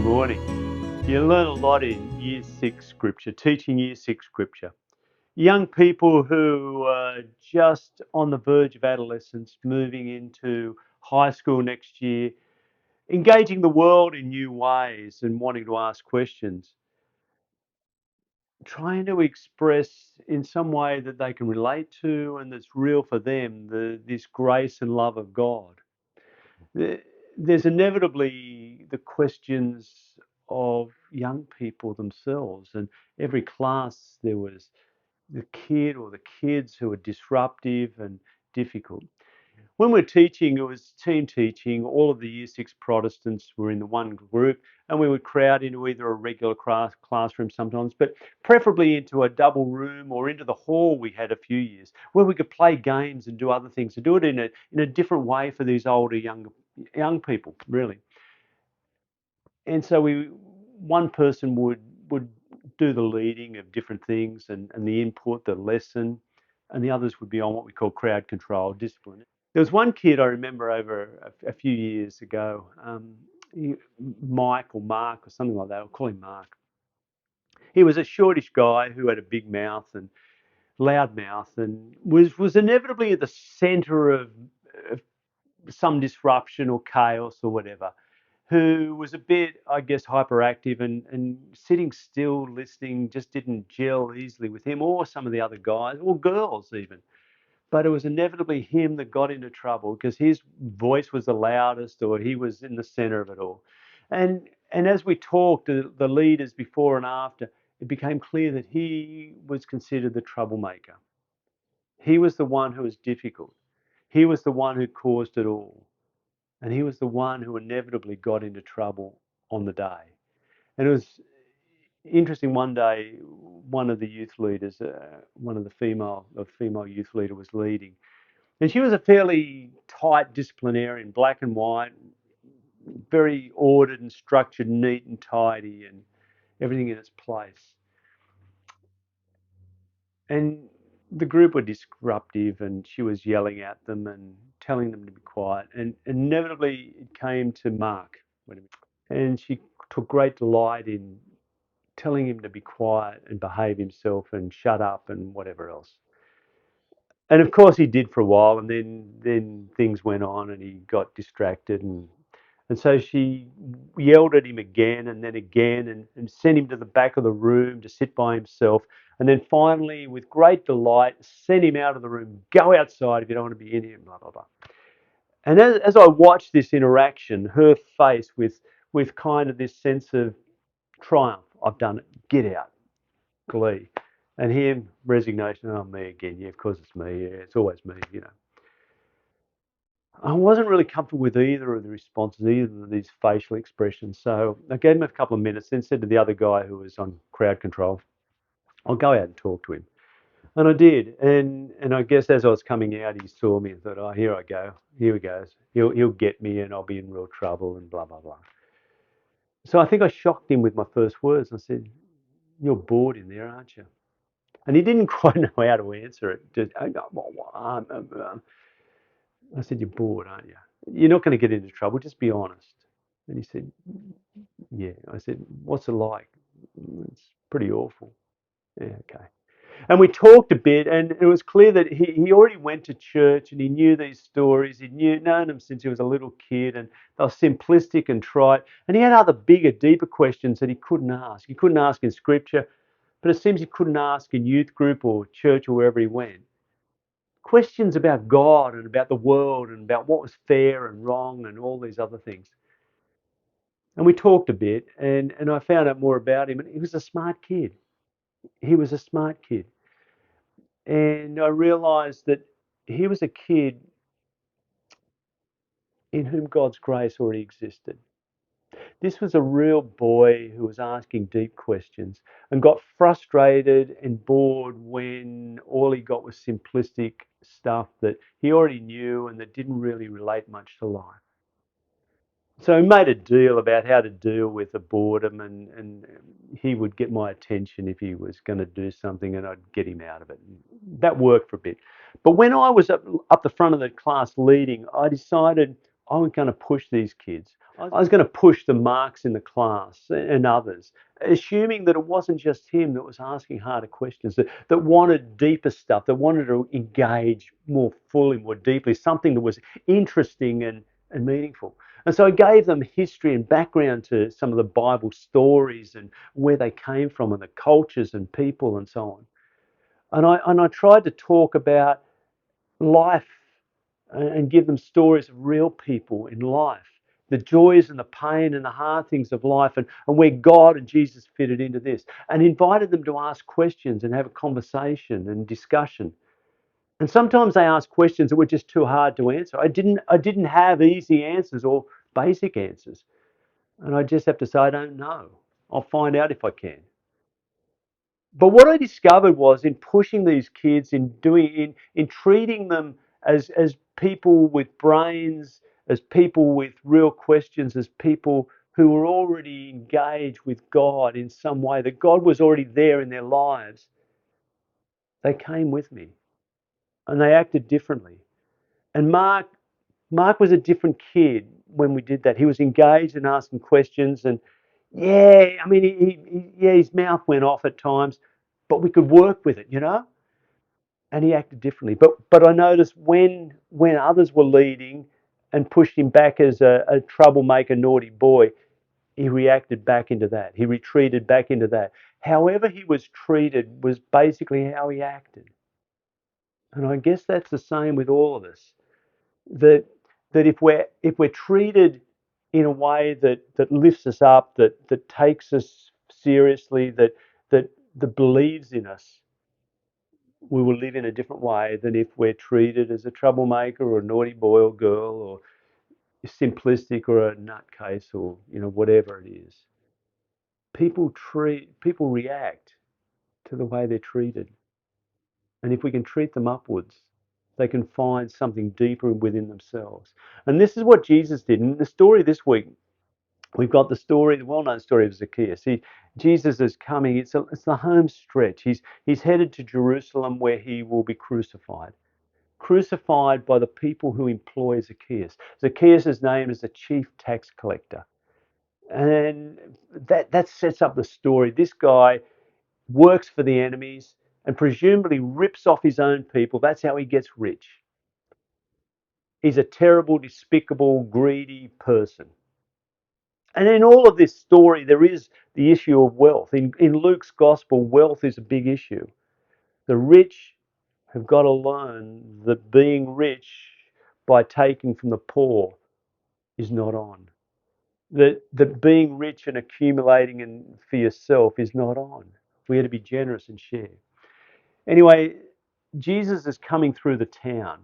morning. You learn a lot in Year 6 Scripture, teaching Year 6 Scripture. Young people who are just on the verge of adolescence, moving into high school next year, engaging the world in new ways and wanting to ask questions, trying to express in some way that they can relate to and that's real for them, this grace and love of God. There's inevitably the questions of young people themselves, and every class there was the kid or the kids who were disruptive and difficult. When we're teaching, it was team teaching. All of the Year 6 Protestants were in the one group, and we would crowd into either a regular classroom sometimes, but preferably into a double room or into the hall we had a few years, where we could play games and do other things, to do it in a different way for these older, young people, really. And so one person would do the leading of different things and the input, the lesson, and the others would be on what we call crowd control, discipline. There was one kid I remember over a few years ago, Mike or Mark or something like that. I'll call him Mark. He was a shortish guy who had a big mouth and loud mouth, and was inevitably at the centre of some disruption or chaos or whatever. Who was a bit, I guess, hyperactive, and sitting still listening just didn't gel easily with him or some of the other guys or girls even. But it was inevitably him that got into trouble because his voice was the loudest or he was in the center of it all. And as we talked, the leaders before and after, it became clear that he was considered the troublemaker. He was the one who was difficult. He was the one who caused it all. And he was the one who inevitably got into trouble on the day. And it was interesting. One day, one of the youth leaders, one of the female youth leader was leading. And she was a fairly tight disciplinarian, black and white, very ordered and structured, neat and tidy, and everything in its place. And the group were disruptive, and she was yelling at them and telling them to be quiet. And inevitably, it came to Mark. And she took great delight in telling him to be quiet and behave himself and shut up and whatever else. And of course he did for a while, and then things went on and he got distracted, and so she yelled at him again and then again, and sent him to the back of the room to sit by himself, and then finally with great delight sent him out of the room. Go outside if you don't want to be in here, blah blah blah. And as I watched this interaction, her face with kind of this sense of triumph, I've done it, get out, glee. And him, resignation, oh, me again. Yeah, of course it's me. Yeah, it's always me. I wasn't really comfortable with either of the responses, either of these facial expressions. So I gave him a couple of minutes, then said to the other guy who was on crowd control, I'll go out and talk to him. And I did. And I guess as I was coming out, he saw me and thought, oh, here I go. Here he goes. He'll get me and I'll be in real trouble and blah, blah, blah. So I think I shocked him with my first words. I said, you're bored in there, aren't you? And he didn't quite know how to answer it. I said, you're bored, aren't you? You're not going to get into trouble. Just be honest. And he said, yeah. I said, what's it like? It's pretty awful. Yeah, okay. And we talked a bit, and it was clear that he already went to church and he knew these stories. He'd known them since he was a little kid, and they were simplistic and trite. And he had other bigger, deeper questions that he couldn't ask. He couldn't ask in scripture, but it seems he couldn't ask in youth group or church or wherever he went. Questions about God and about the world and about what was fair and wrong and all these other things. And we talked a bit, and I found out more about him. And he was a smart kid. He was a smart kid. And I realized that he was a kid in whom God's grace already existed. This was a real boy who was asking deep questions and got frustrated and bored when all he got was simplistic stuff that he already knew and that didn't really relate much to life. So he made a deal about how to deal with the boredom, and he would get my attention if he was going to do something, and I'd get him out of it. That worked for a bit. But when I was up the front of the class leading, I decided I was going to push these kids. I was going to push the marks in the class and others, assuming that it wasn't just him that was asking harder questions, that wanted deeper stuff, that wanted to engage more fully, more deeply, something that was interesting and meaningful. And so I gave them history and background to some of the Bible stories and where they came from and the cultures and people and so on. And I tried to talk about life and give them stories of real people in life, the joys and the pain and the hard things of life, and where God and Jesus fitted into this, and invited them to ask questions and have a conversation and discussion. And sometimes they asked questions that were just too hard to answer. I didn't have easy answers or basic answers. And I just have to say, I don't know. I'll find out if I can. But what I discovered was in pushing these kids, in treating them as people with brains, as people with real questions, as people who were already engaged with God in some way, that God was already there in their lives, they came with me and they acted differently. And Mark was a different kid when we did that. He was engaged and asking questions, and yeah, I mean, yeah, his mouth went off at times, but we could work with it. And he acted differently. But I noticed when others were leading and pushed him back as a troublemaker, naughty boy, he reacted back into that. He retreated back into that. However he was treated was basically how he acted. And I guess that's the same with all of us. That that if we're treated in a way that lifts us up, that takes us seriously, that believes in us, we will live in a different way than if we're treated as a troublemaker or a naughty boy or girl or simplistic or a nutcase or whatever it is. People react to the way they're treated, and if we can treat them upwards, they can find something deeper within themselves. And this is what Jesus did. In the story this week, we've got the well-known story of Zacchaeus. Jesus is coming. It's the home stretch. He's headed to Jerusalem where he will be crucified by the people who employ Zacchaeus. Zacchaeus' name is the chief tax collector. And that sets up the story. This guy works for the enemies and presumably rips off his own people. That's how he gets rich. He's a terrible, despicable, greedy person. And in all of this story, there is the issue of wealth. In Luke's gospel, wealth is a big issue. The rich have got to learn that being rich by taking from the poor is not on. That being rich and accumulating for yourself is not on. We have to be generous and share. Anyway, Jesus is coming through the town,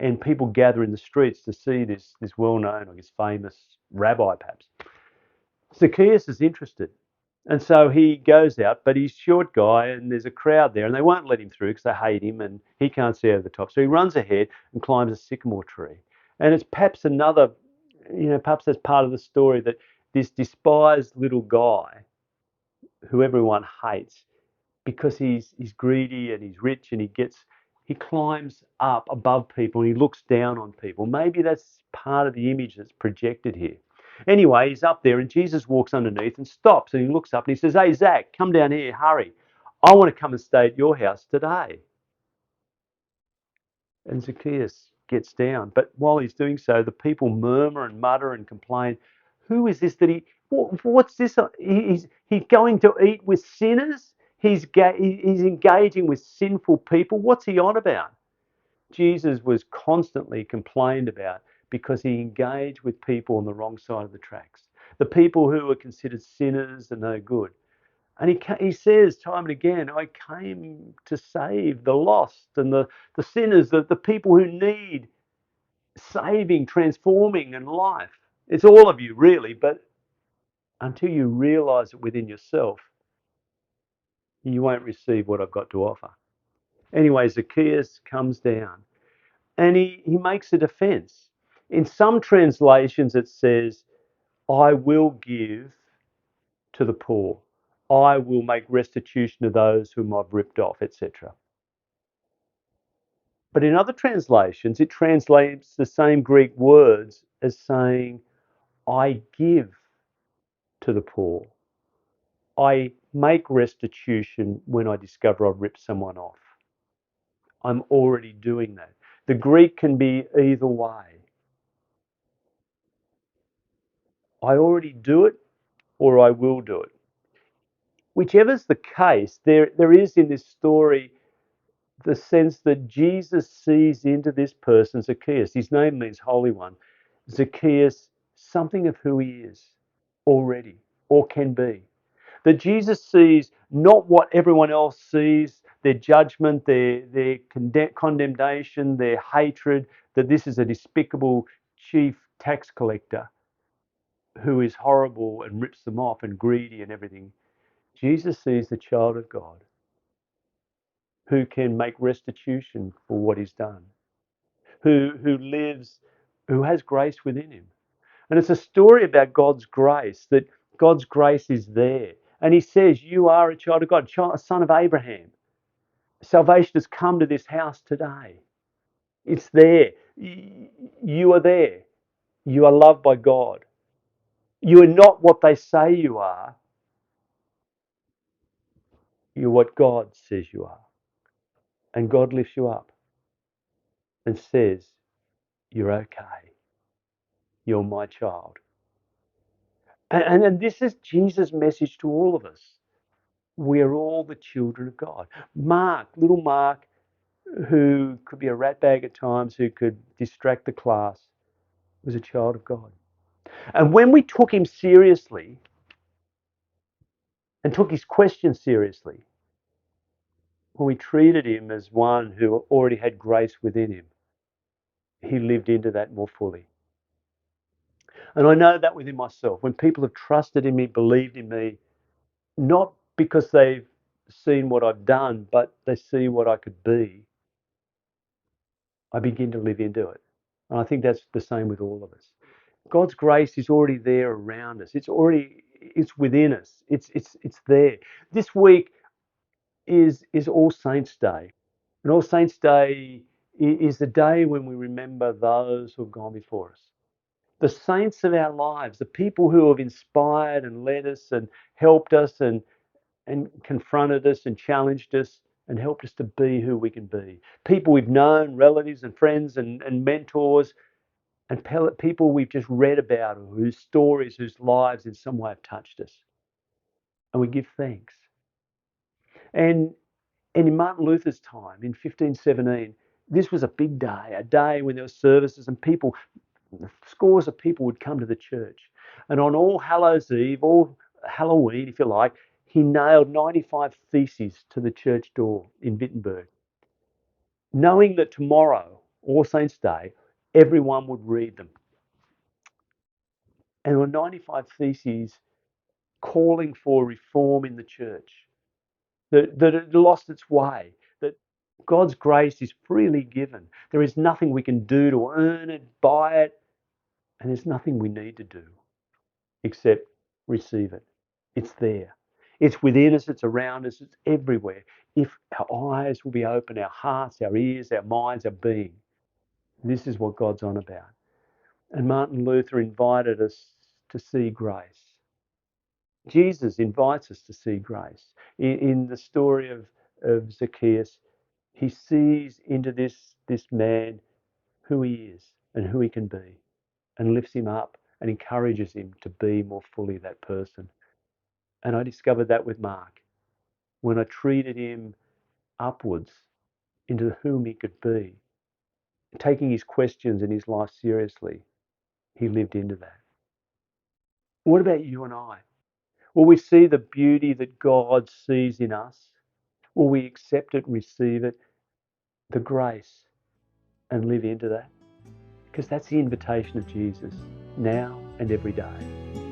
and people gather in the streets to see this well-known, I guess, famous rabbi, perhaps. Zacchaeus is interested. And so he goes out, but he's a short guy, and there's a crowd there, and they won't let him through because they hate him, and he can't see over the top. So he runs ahead and climbs a sycamore tree. And it's perhaps perhaps that's part of the story, that this despised little guy, who everyone hates, because he's greedy and he's rich, and he climbs up above people and he looks down on people. Maybe that's part of the image that's projected here. Anyway, he's up there and Jesus walks underneath and stops, and he looks up and he says, "Hey, Zach, come down here, hurry. I want to come and stay at your house today." And Zacchaeus gets down. But while he's doing so, the people murmur and mutter and complain. Who is this that what's this? He's going to eat with sinners? He's engaging with sinful people. What's he on about? Jesus was constantly complained about because he engaged with people on the wrong side of the tracks. The people who were considered sinners and no good. And he says time and again, I came to save the lost and the sinners, the people who need saving, transforming, and life. It's all of you, really, but until you realize it within yourself, you won't receive what I've got to offer. Anyway, Zacchaeus comes down and he makes a defense. In some translations, it says, I will give to the poor. I will make restitution to those whom I've ripped off, etc. But in other translations, it translates the same Greek words as saying, I give to the poor. I make restitution when I discover I've ripped someone off. I'm already doing that. The Greek can be either way. I already do it or I will do it. Whichever's the case, there is in this story the sense that Jesus sees into this person, Zacchaeus. His name means Holy One. Zacchaeus, something of who he is already or can be. That Jesus sees not what everyone else sees, their judgment, their condemnation, their hatred, that this is a despicable chief tax collector who is horrible and rips them off and greedy and everything. Jesus sees the child of God who can make restitution for what he's done, who lives, who has grace within him. And it's a story about God's grace, that God's grace is there. And he says, you are a child of God, a son of Abraham. Salvation has come to this house today. It's there. You are there. You are loved by God. You are not what they say you are. You're what God says you are. And God lifts you up and says, you're okay. You're my child. And this is Jesus' message to all of us. We're all the children of God. Mark, little Mark, who could be a ratbag at times, who could distract the class, was a child of God. And when we took him seriously and took his question seriously, when we treated him as one who already had grace within him, he lived into that more fully. And I know that within myself. When people have trusted in me, believed in me, not because they've seen what I've done, but they see what I could be, I begin to live into it. And I think that's the same with all of us. God's grace is already there around us. It's within us. It's there. This week is All Saints Day. And All Saints Day is the day when we remember those who have gone before us. The saints of our lives, the people who have inspired and led us and helped us and confronted us and challenged us and helped us to be who we can be. People we've known, relatives and friends and mentors, and people we've just read about, whose stories, whose lives in some way have touched us. And we give thanks. And in Martin Luther's time, in 1517, this was a big day, a day when there were services and people, scores of people would come to the church. And on All Hallows Eve, or Halloween, if you like, he nailed 95 theses to the church door in Wittenberg, knowing that tomorrow, All Saints' Day, everyone would read them. And there were 95 theses calling for reform in the church, that it lost its way, that God's grace is freely given. There is nothing we can do to earn it, buy it, and there's nothing we need to do except receive it. It's there. It's within us, it's around us, it's everywhere. If our eyes will be open, our hearts, our ears, our minds, our being, this is what God's on about. And Martin Luther invited us to see grace. Jesus invites us to see grace. In the story of Zacchaeus, he sees into this man who he is and who he can be and lifts him up and encourages him to be more fully that person. And I discovered that with Mark. When I treated him upwards into whom he could be, taking his questions and his life seriously, he lived into that. What about you and I? Will we see the beauty that God sees in us? Will we accept it, receive it, the grace, and live into that? Because that's the invitation of Jesus now and every day.